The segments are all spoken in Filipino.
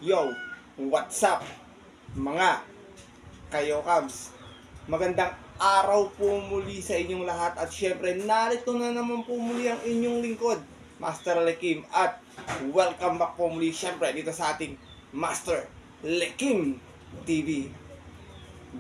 Yo, what's up mga kayo Cubs? Magandang araw po muli sa inyong lahat at syempre narito na naman po muli ang inyong lingkod, Master Lekim, at welcome back po muli syempre dito sa ating Master Lekim TV.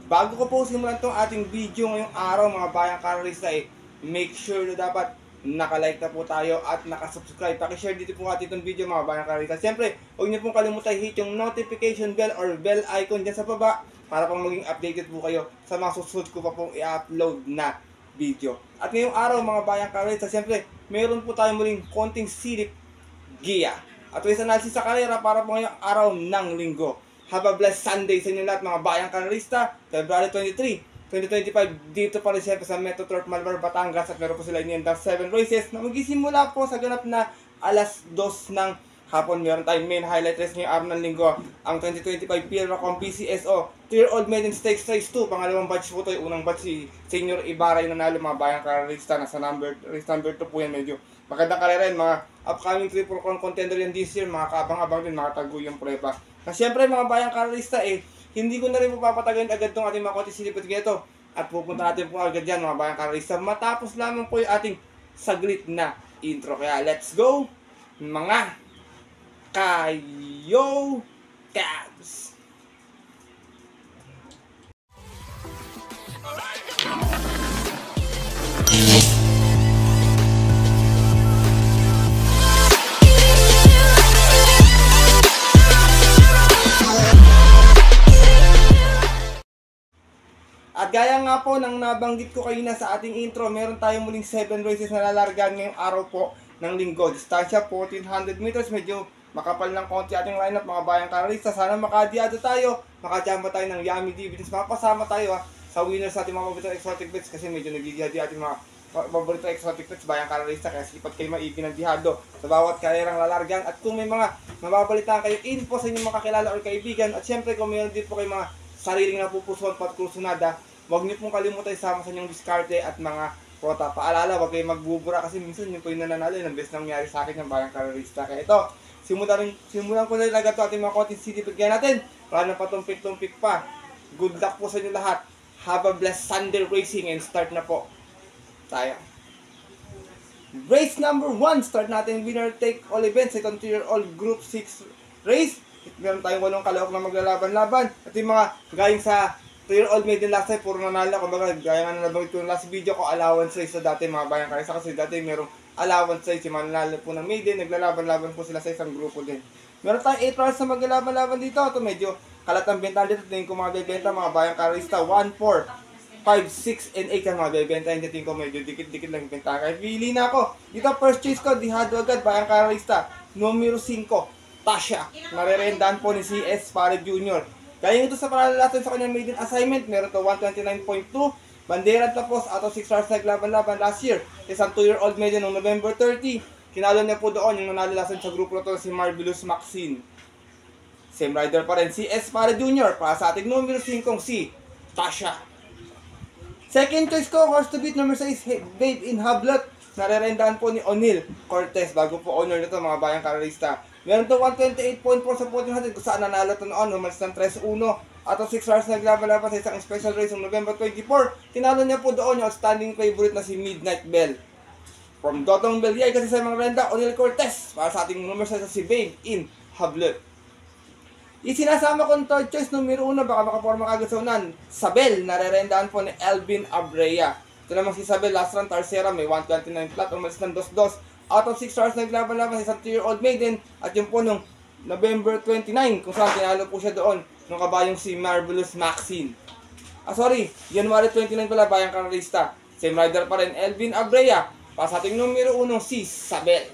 Bago ko po simulan itong ating video ngayong araw mga bayang karalista, make sure na dapat naka-like na po tayo at naka-subscribe. Paki-share dito po natin itong video mga bayang karalista. Siyempre, huwag niyo pong kalimutan hit yung notification bell or bell icon dyan sa baba para pang maging updated po kayo sa mga susunod ko pa pong i-upload na video. At ngayong araw mga bayang karalista, siyempre, meron po tayo muling konting silip giya at ways analysis sa karera para po ngayong araw ng linggo. Have a blessed Sunday sa inyo lahat mga bayang karalista. February 23, 2025, dito pa rin siyempre sa Metro Turf Malvar, Batangas, at meron po sila iniandang 7 races na magisimula po sa ganap na alas 2 ng hapon. Meron tayong main highlight race ngayong araw ng linggo, ang 2025 PLRACOM PCSO 2-year-old maiden stakes race 2, pangalawang batch po ito. Yung unang batch si Senior Ibarra yung nanalo mga bayang karalista, nasa race number 2 po yan. Medyo magandang karera yan, mga upcoming triple crown contender yan this year, mga kaabang-abang din, mga taguyang prepa. Na siyempre mga bayang karalista hindi ko na rin po papatagalin agad itong ating mga konti silipot gito at pupunta natin po agad dyan mga bayang karalista matapos lamang po yung ating saglit na intro. Kaya let's go mga kayo Cubs! At gaya nga po ng nabanggit ko kanina sa ating intro, meron tayong muling 7 races na lalargan ngayong araw po ng linggo. Distansya 1400 meters, medyo makapal ng konti ating lineup mga bayang karalista. Sana makadiado tayo, makajamba tayo ng yummy dividends, makapasama tayo sa winners sa ating mga paboritong exotic bets kasi medyo nagigiyadi ating mga paboritong exotic bets bayang karalista. Kaya sipat kayo maipin ng dihado sa bawat karerang lalargan. At kung may mga mababalitaan kayo info sa inyong makakilala o kaibigan, at syempre kung mayroon din po kayo mga sariling napupusuan pat kursunada, huwag niyo pong kalimutan isama sa inyong diskarte at mga prota. Paalala, huwag kayong magbubura kasi minsan yun po yung nananalo. Yung best nangyari sa akin ng bayang karalista. Kaya ito, simulan ko na rin agad ito ating mga konting silipot kaya natin. Wala na patumpik-tumpik pa. Good luck po sa inyo lahat. Have a blessed Sunday racing and start na po tayo. Race number 1, start natin winner take all events. Second year-old group 6 race. Meron tayong 8 kalahok na maglalaban-laban. At yung mga galing sa 2-year-old maiden last time, puro nanalo. Kumbaga, gaya nga na nabanggit ko yung last video ko, allowance race na dati mga bayang karalista. Kasi dati merong allowance race, yung mga nanalo po ng maiden, naglalaban-laban po sila sa isang grupo din. Meron tayong 8 rounds na maglalaban-laban dito. Ito medyo kalatang benta dito. Tingin ko mga bebenta mga bayang karalista. 1, 4, 5, 6, and 8 ang mga bebenta. Hindi tingin ko medyo dikit-dikit lang yung benta. Kaya pili na ako. Dito first choice ko, dihado agad, bayang karalista. Numero 5, Tasha. Narerendahan po ni CS Pare Jr. Kaya ito sa paralalasan sa kanyang maiden assignment, meron to 129.2. Bandera tapos out of 6 stars naglaban-laban last year. Isang 2-year-old maiden noong November 30. Kinalo niya po doon yung nanalalasan sa grupo na to si Marvelous Maxine. Same rider pa rin, si S. Pare Jr. Para sa ating numero 5 si Tasha. Second choice ko, horse to beat number 6, Babe in Hablat. Narerendahan po ni O'Neil Cortez. Bago po owner nito mga bayang karalista. Meron to 128.4 sa 1400 kung saan nanalo ito noon, umalis ng 3-1. At 6 stars naglaban-laban sa isang special race noong November 24. Tinalo niya po doon yung outstanding favorite na si Midnight Bell. From Dotong Beliay kasi sa mga renda, O'Neil Cortez. Para sa ating number 6 si Babe in Hablet. Isinasama ko ng third choice, numero 1, baka makaporma kagad sa unan. Sabel, narerendahan po ni Elvin Abrea. Ito naman si Sabel, last run, Tarsera, may 129 flat, umalis ng 2-2. Out of 6 stars naglaban-laban sa isang 2-year-old maiden. At yung po nung November 29, kung saan tinalo po siya doon ng kabayong si Marvelous Maxine. January 29 pala, bayang karalista. Same rider pa rin, Elvin Abrea. Para sa ating numero 1, si Sabel.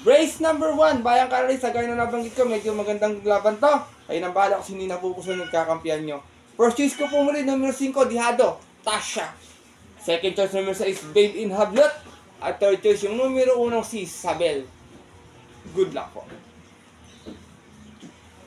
Race number 1, bayang karalista. Gaya na nabanggit ko, medyo magandang laban to. Kayo nang bahala kung sino napupusan ng kakampiyan nyo. First choice ko po muli, numero 5, Dihado, Tasha. Second choice, numero 6, Babe in Hablat. At third choice, yung numero 1, si Sabel. Good luck po.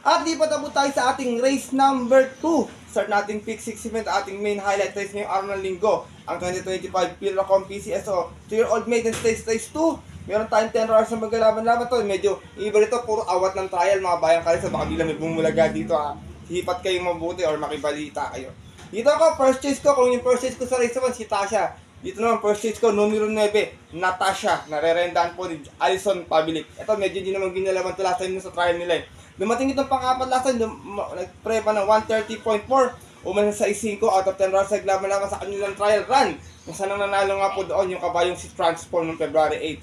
At di pa tapos tayo sa ating race number 2. Start nating pick 6 event, ating main highlight race ngayong araw ng linggo. Ang 2025 PLRACOM PCSO 2-year-old maiden stage race 2. Meron tayong 10 rounds na maglalaban-laban to. Medyo iba rito, puro awat ng trial mga bayang kalisa. Baka bilang may bumulaga dito ha. Hipat kayong mabuti or makibalita kayo. Dito ako, first choice ko. Kung yung first choice ko sa race 1, si Tasha. Dito naman, first choice ko, numero 9, Natasha. Narerendaan po ni Alison Pabilik. Ito, medyo hindi naman ginalaban to last time sa trial nila eh. Dumating itong pang-apat last time, nag-pre pa ng 130.4. Umalis sa 5 out of 10 rounds naglaban-laban sa kanilang trial run. Kung saan ang nanalo nga po doon yung kabayong si Transform noong February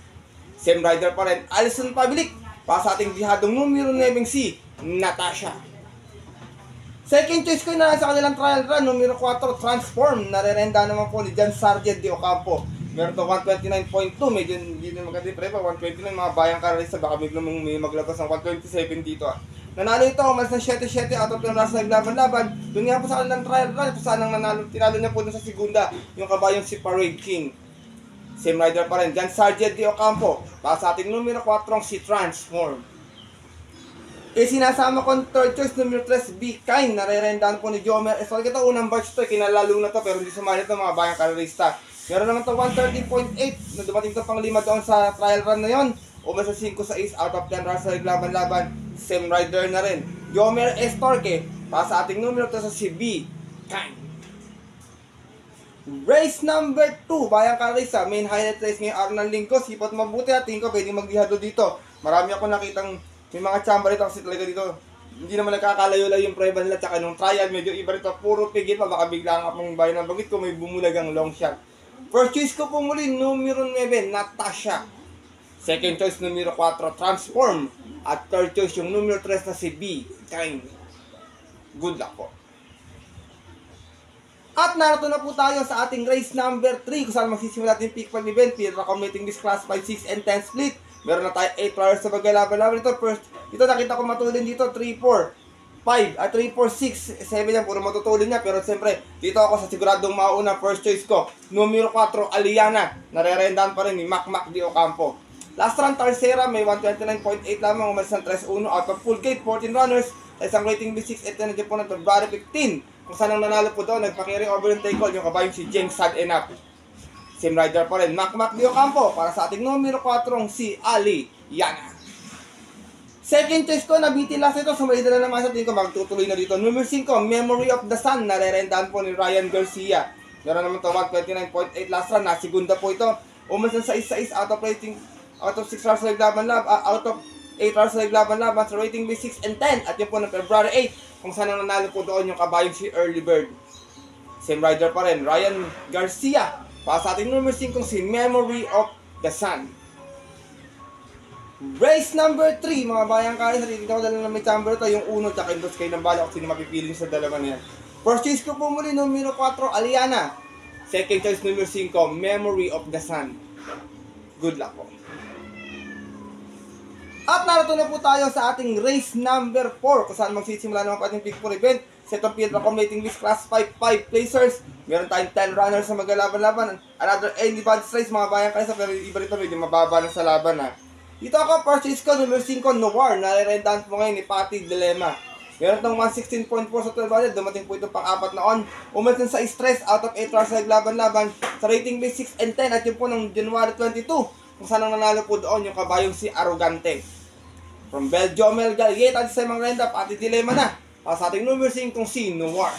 8. Same rider pa rin, Alison Pabilik. Para sa ating bihadong numero 9 si Natasha. Second choice ko na sa kanilang trial run, numero 4, Transform. Narerenda naman po ni John Sargent de Ocampo. Meron to 129.2, medyo hindi na maganda pre pa, 129 mga bayang karalista, baka may maglabas ng 127 dito ah. Nanalo ito, umalis ng 7-7 out of 10 rounds naglaban-laban. Doon nga po sa kanilang trial run, kung saan ang tinalo niya po dun sa segunda, yung kabayong si Parade King. Same rider pa rin, John Sargent de Ocampo. Para sa ating numero 4, si Transform. Sinasama ko ang third choice, numero 3, Be Kind. Narerendaan po ni Jomer Estorque. Ito, unang batch ito, kinalalo na to, pero hindi sumali ito mga bayang karalista. Meron naman ito 130.8 na dumating ito pang 5 doon sa trial run na yon. Umalis sa 5-6 out of 10 rounds sa naglaban-laban. Same rider na rin, Jomer Estorque. Para sa ating numero 3 si Be Kind. Race number 2, bayang karalista, main highlight race ngayong araw ng linggo. Sipat mabuti at tingin ko pwedeng maglihado dito. Marami ako nakitang may mga chamba rito kasi talaga dito. Hindi naman nagkakalayo-layo yung preba nila tsaka nung trial. Medyo iba rito, puro pigil pa. Baka bigla nga pong bayan ng bagit ko may bumulagang long shot. First choice ko po muli, numero 9, Natasha. Second choice, numero 4, Transform. At third choice, yung numero 3 na si Be Kind. Good luck po. At narito na po tayo sa ating race number 3 kung saan magsisimula natin yung peak pag event. Recommending this class 5, 6, and 10 split. Meron na tayo 8 players sa maglalaban-laban. Ito nakita ko matulin dito 3, 4, 5, 3, 4, 6, 7 yan. Puro matutulin niya. Pero siyempre, dito ako sa siguradong mauna. First choice ko, numero 4, Aliana. Narerendaan pa rin ni Mac de Ocampo. Last run, Tercera, may 129.8 lamang. Umalis ng 3-1 out of full gate, 14 runners. Sa isang rating B6 at nandiyan po ng February 15. Kung saan ang nanalo po doon, nagpa-carry over yung take-all, yung kabayong si James Sad Enough. Same rider pa rin, Mac de Ocampo. Para sa ating numero 4, si Aliana. Second choice ko, nabitin last ito. Sumalida na naman sa tingin ko, magtutuloy na dito. Numero 5, Memory of the Sun. Narerendaan po ni Ryan Garcia. Meron naman ito, 129.8 last run. Nasigunda po ito. Umasan sa 6 out of 6 hours naglaban-laban, out of 8 hours naglaban-laban sa rating B6 and 10. At yun po ng February 8, kung saan ang nanalo po doon yung kabayong si Early Bird. Same rider pa rin, Ryan Garcia. Para sa ating number 5, si Memory of the Sun. Race number 3, mga bayang kaya. Dito ko dala na may chamber ito, yung uno tsaka yung dos kayo ng bala kung sino mapipili sa dalawa na yan. First choice ko po muli, numero 4, Aliana. Second choice, numero 5, Memory of the Sun. Good luck po. At narito na po tayo sa ating race number 4 kung saan magsisimula naman po ating pick for event. Set of field accommodating list class 5 placers. Meron tayong 10 runners na maglalaban-laban. Another anybody's race mga bayang kaysa, pero iba rito medyo mababa na sa laban ha. Dito ako, first choice ko, numero 5, Noir. Narerendaan po ngayon ni Patty Dilemma. Meron itong 116.4 sa 1200. Dumating po ito pang-4 na on. Umasin sa stress out of 8 hours na naglaban-laban sa rating base 6 and 10. At yun po ng January 22. Kung saan ang nanalo po doon yung kabayong si Arrogante. From Belgium, Galgate at sa mga renda, Patty Dilemma na. Sa ating numero 5, si Noir.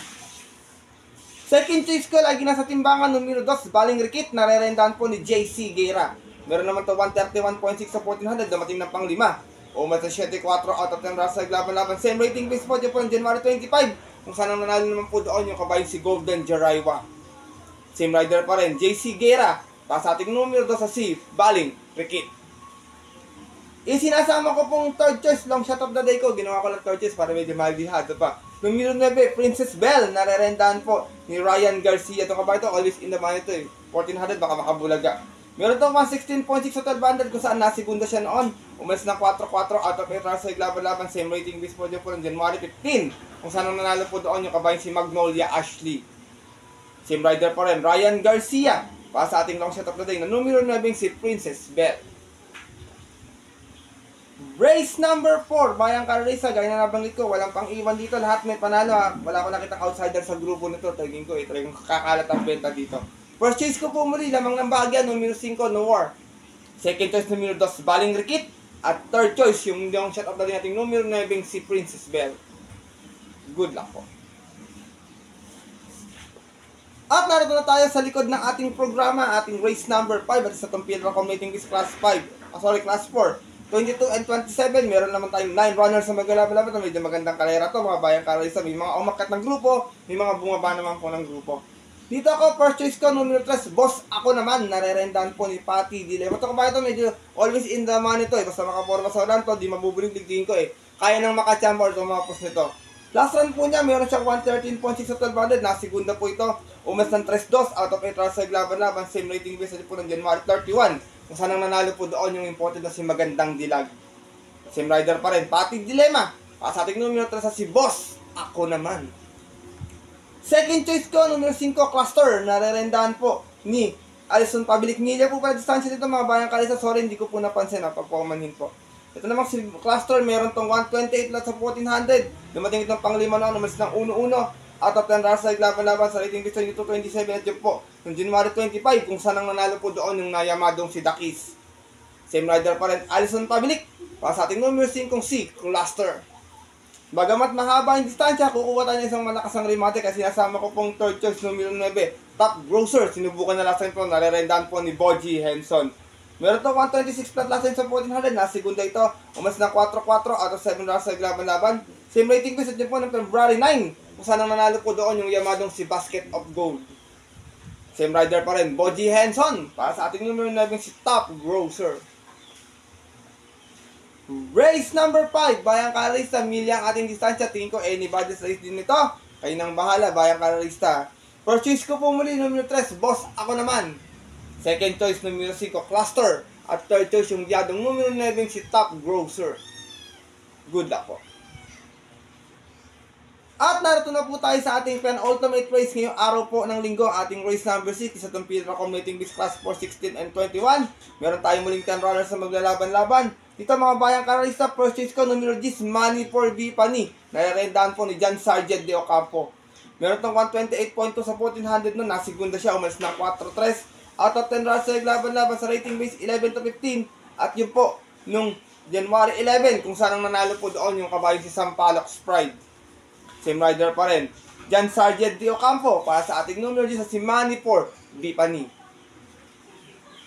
Second choice ko, lagi nasa timbangan, numero 2, Baling Rikit. Narerendaan po ni JC Guerra. Meron naman ito 131.6 sa 1400, dumating ng pang 5. Umat sa 7-4 out of 10 rounds naglaban-laban. Same rating base po dyan po ng January 25. Kung saan ang nanalo naman po doon yung kabayan si Golden Jaraiwa. Same rider pa rin, JC Guerra. Para sa ating numero 2 sa si Baling Rikit. Sinasama ko pong third choice, long shot of the day ko. Ginawa ko lang third choice para medyo malihado pa. Numero 9, Princess Belle. Narerendaan po ni Ryan Garcia. Itong kabayan ito, always in the money ito eh. 1400, baka makabulaga. Meron itong 116.6 sa 1200 kung saan nasigunda siya noon. Umalis ng 4-4 out of 8 rounds sa laban-laban. Same rating base po dyan po ng January 15. Kung saan ang nanalo po doon yung kabayan si Magnolia Ashley. Same rider pa rin, Ryan Garcia. Para sa ating long shot of the day na numero 9 si Princess Belle. Race number 4, bayang karalisa. Gaya na nabanggit ko, walang pang iwan dito. Lahat may panalo ha. Wala ko nakitang outsider sa grupo nito. Tagin ko eh, talagang kakalat ang benta dito. First choice ko po muli, lamang ng bagya, numero 5, Noir. Second choice, numero 2, Baling Rikit. At third choice, yung shot of the day nating numero 9, si Princess Belle. Good luck po. At narito na tayo sa likod ng ating programa, ating race number 5 at sa Computer Accumulating Quiz Class 5. Class 4. 22 and 27, meron naman tayong 9 runners na maglalaban-laban na medyo magandang kalera to, mga bayang karalista. May mga umakat ng grupo, may mga bumaba naman po ng grupo. Dito ako, first choice ko, numero 3, Boss Ako Naman, narerendahan po ni Patty Dilema. Ito kabayan to, medyo always in the money to, basta makaporma sa ulan to, di mabubuling ligtingin ko kaya nang makachamba or tumapos nito. Last run po niya, meron siyang 113.6 sa 1200. Nasigunda po ito. Umas ng 3-2 out of 8 runs sa laban-laban. Same rating base po ng January 31. Kung saan ang nanalo po doon yung important na si Magandang Dilag. Same rider pa rin. Patty Dilema. Sa ating numero 3 sa si Boss Ako Naman. Second choice ko, numero 5, Cluster. Narerendahan po ni Alison Pabilik. Media po pala distansya dito, mga bayang kalisa. Sorry, hindi ko po napansin. Pagpumanhin po. Ito namang si Cluster, meron tong 128 lot sa 1400. Dumating itong panglima na, numalis ng 1-1. Out of 10 runs sa laban-laban sa rating base ng 227 at yun po. Noong January 25, kung saan ang nanalo po doon yung nayamadong si Dakis. Same rider pa rin, Alison Pabilik. Para sa ating numero 5, si Cluster. Bagamat mahaba yung distansya, kukuha tayo ng isang malakasang remate kasi nasama ko pong third choice, numero 9, Top Grocer. Sinubukan na last time po, narerendahan po ni Boji Henson. Meron ito 126 flat last time sa 1400. Nasigunda ito. Umas na 4-4 out of 7 runs sa laban-laban. Same rating visit niyo po ng February 9. Kung saan ang nanalo po doon yung yamadong si Basket of Gold. Same rider pa rin, Boji Henson. Para sa ating numero 9, si Top Grocer. Race number 5. Bayang Karalista. Milya ang ating distansya. Tingin ko anybody's race din ito. Kayo nang bahala, Bayang Karalista. First choice ko po muli, numero 3, Boss Ako Naman. Second choice, numero 5, Cluster. At third choice, yung diyadong numero 9, si Top Grocer. Good luck po. At narito na po tayo sa ating penultimate race ngayong araw po ng linggo. Ating race number 6 sa Computer Accumulating Quiz Class 4, 16 and 21. Meron tayong muling 10 runners na maglalaban-laban. Dito mga bayang karalista, first choice ko, numero 10, Money for Bipani. Narerendahan po ni John Sargent de Ocampo. Meron tong 128.2 sa 1400 nun. Nasigunda siya, umalis ng 4-3. Out of 10 runs sa laban-laban sa rating base 11 to 15. At yun po, nung January 11, kung saan ang nanalo po doon yung kabayo si Sampaloc Pride. Same rider pa rin, John Sargent de Ocampo. Para sa ating numero 10 sa si Manny for Bipani.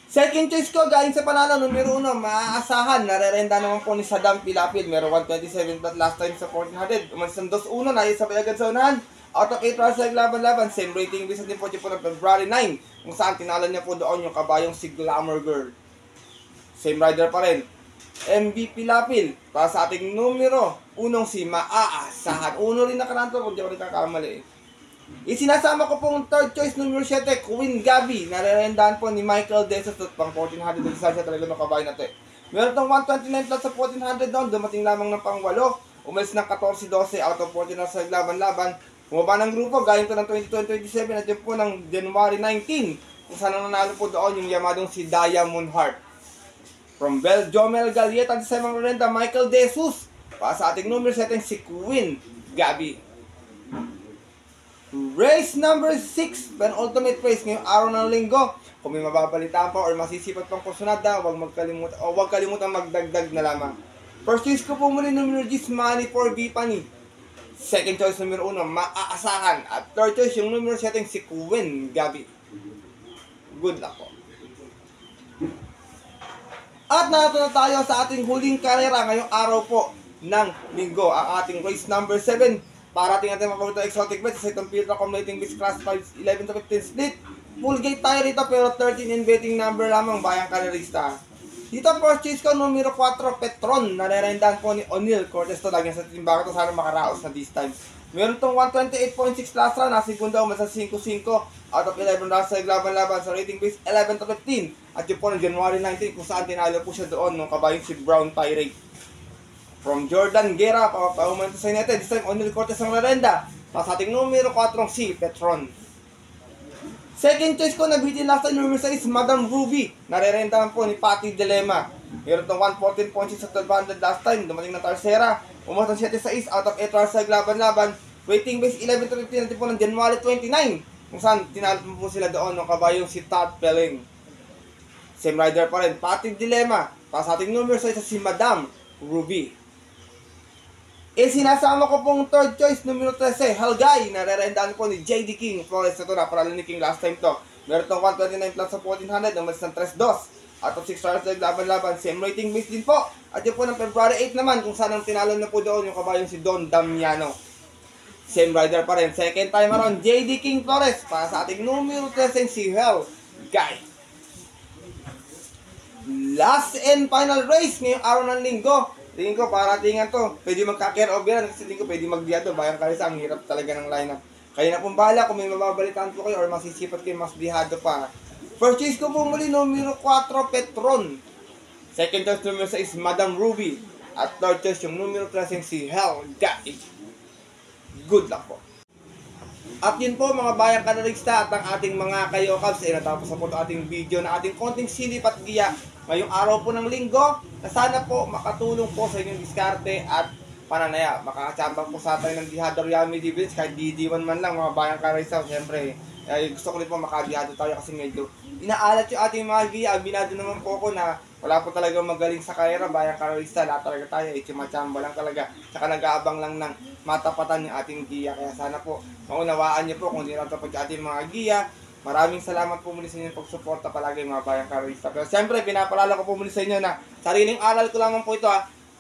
Second choice ko, galing sa panalo, numero 1, maaasahan. Narerenda naman po ni Saddam Pilapil. Meron 127 plus last time sa 1400. Umalis ng 2-1, naisabay agad sa unahan. Out of 8 runs sa laban-laban, same rating base din po siya po ng February 9. Kung saan tinalo niya po doon yung kabayong si Glamour Girl. Same rider pa rin, MVP Lapil. Para sa ating numero 1, si Maaasahan. Uno rin nakaranto kung di ako rin kakamali. Isinasama ko pong third choice, numero 7, Queen Gabi. Narerendahan po ni Michael Desos at pang 1400 na distansya talaga ng kabayo na ito. Meron itong 129 plus sa 1400 doon. Dumating lamang ng pang 8. Umalis ng 14-12 out of 14 na sa laban-laban. Bumaba ng grupo, galing to ng 22 and 27 at yun po ng January 19. Kung saan ang nanalo po doon yung yamadong si Diamond Heart. From Jomel Galieta at sa mga renta, Michael De Jesus. Para sa ating numero 7, si Queen Gabi. Race number 6, penultimate race ngayong araw ng linggo. Kung may mababalitaan pa or masisipat pang kursunada, huwag kalimutan magdagdag na lamang. First choice ko po muli, numero 10, Money for Bipani. Second choice, numero 1, Maaasahan. At third choice, yung numero 7, si Queen Gabi. Good luck po. At narito na tayo sa ating huling karera ngayong araw po ng linggo. Ang ating race number 7. Parating natin mapagod exotic bet sa Computer Accumulating Quiz Class 5, 11 to 15 split. Full gate tayo rito pero 13 in betting number lamang, bayang karerista. Dito first choice ko, numero 4, Petron. Narerendahan po ni O'Neal Cortez to. Lagyan sa timbaga to, sana makaraos na this time. Meron tong 128.6 last run. Nasigunda umasa 5-5 out of 11 runs sa laban-laban sa rating base 11 to 15. At yun po ng January 19 kung saan tinalo po siya doon nung kabayong si Brown Pirate. From Jordan Guerra, papahuman to sa United. This time O'Neal Cortez ang narenda. Sa ating numero 4, si Petron. Second choice ko, nag-hit last time, numero 6, Madam Ruby. Narerentahan po ni Patty Dilema. Meron itong 114.6 sa 1200 last time. Dumating ng Tarsera. Umatang 7-6 out of 8 runs sa laban-laban. Waiting base 11 to 15 natin po ng January 29. Kung saan tinalo po sila doon ng kabayong si Todd Pelling. Same rider pa rin. Pating Dilemma. Para sa ating numero sa isa si Madam Ruby. Sinasama ko pong third choice, numero 13, Halgay. Nare-rendahan po ni JD King Flores. Ito na, paralo ni King last time to. Meron itong 129 plus sa 1400, umalis ng 3-2. At 6 stars naglaban-laban, same rating base din po. At yun po ng February 8 naman, kung saan ang tinalo na po doon yung kabayong si Don Damiano. Same rider pa rin. Second time around, JD King Flores. Para sa ating numero 13, si Halgay. Last and final race ngayong araw ng linggo. Tingin ko, paratingan to. Pwede magka-care over kasi tingin ko pwede magdiado. Bayang Kalisa, ang hirap talaga ng lineup. Kaya na pong bahala kung may mababalitaan po kayo or masisipat kayo mas dihado pa. First choice ko po muli, numero 4, Petron. Second choice, numero 6, Madam Ruby. At third choice, yung numero 13, si Halgay. Good luck po. At yun po mga bayang kanarista at ang ating mga kayokabs, natapos na po ito ating video na ating konting silip at giya ngayong araw po ng linggo, na sana po makatulong po sa inyong diskarte at pananaya. Makakachambang po sa atin ng dihado Yami Dividends kahit DD1 man lang mga bayang kanarista. Siyempre, gusto ko rin po makadihado tayo kasi medyo inaalat yung ating mga giya. Binado naman po ako na wala po talaga magaling sa karera, bayang kanarista. Lahat talaga tayo, chumachamba lang talaga. Saka nag-aabang lang ng matapatan yung ating giya. Kaya sana po maunawaan niyo po kung hindi lang tapat yung ating mga giya. Maraming salamat po muli sa inyo pagsuporta palagi mga bayang karista. Pero siyempre, pinapalala ko po muli sa inyo na sariling aral ko lamang po ito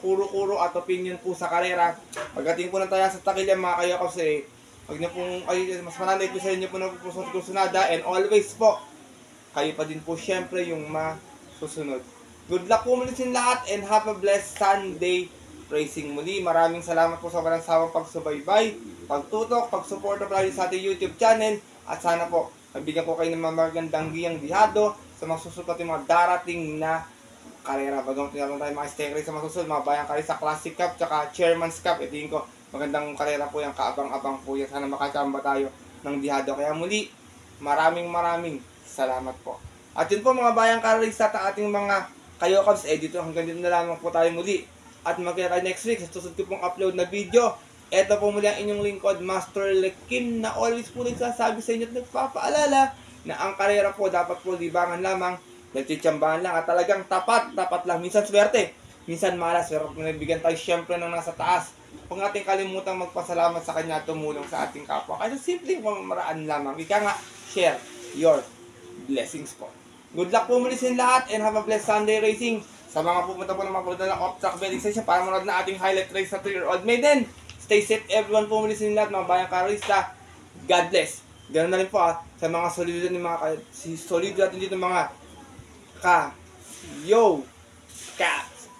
kuro-kuro at opinion po sa karera. Pagdating po ng tayo sa takilya mga kayo kasi wag niyo pong, mas mananay po sa inyo po na susunada and always po, kayo pa din po siyempre yung masusunod. Good luck po muli sa lahat and have a blessed Sunday racing muli. Maraming salamat po sa walang sawang pagsubaybay, pagtutok, pagsuporta palagi sa ating YouTube channel at sana po magbigyan ko kayo ng mga magandang giyang dihado sa mga susunod natin mga darating na karera. Bagong tinalong tayo mga stake race sa mga susunod, mga bayang karera sa Classic Cup tsaka Chairman's Cup. Itingin ko magandang karera po yan, kaabang-abang po yan. Sana makachamba tayo ng dihado. Kaya muli, maraming salamat po. At yun po mga bayang karera sa ating mga kayokabs, dito hanggang dito na lamang po tayo muli. At magkita next week sa susunod ko pong upload na video. Ito po muli ang inyong lingkod, Master Lekim, na always po nagsasabi sa inyo at nagpapaalala na ang karera po dapat po libangan lamang, nagtitsambahan lang at talagang tapat lang. Minsan swerte, minsan malas, pero kung nabigyan tayo syempre ng nasa taas, huwag natin kalimutang magpasalamat sa kanya at tumulong sa ating kapwa. Kaya simpleng pamamaraan lamang. Ika nga, share your blessings po. Good luck po muli sa lahat and have a blessed Sunday racing. Sa mga pupunta po ng mga pulutan ng off-track betting session para manood na ating highlight race sa 3-year-old maiden. Stay safe everyone po muli sa lahat mga bayang karista. God bless. Ganoon na rin po sa mga solido ng mga solido natin dito mga ka yo cats.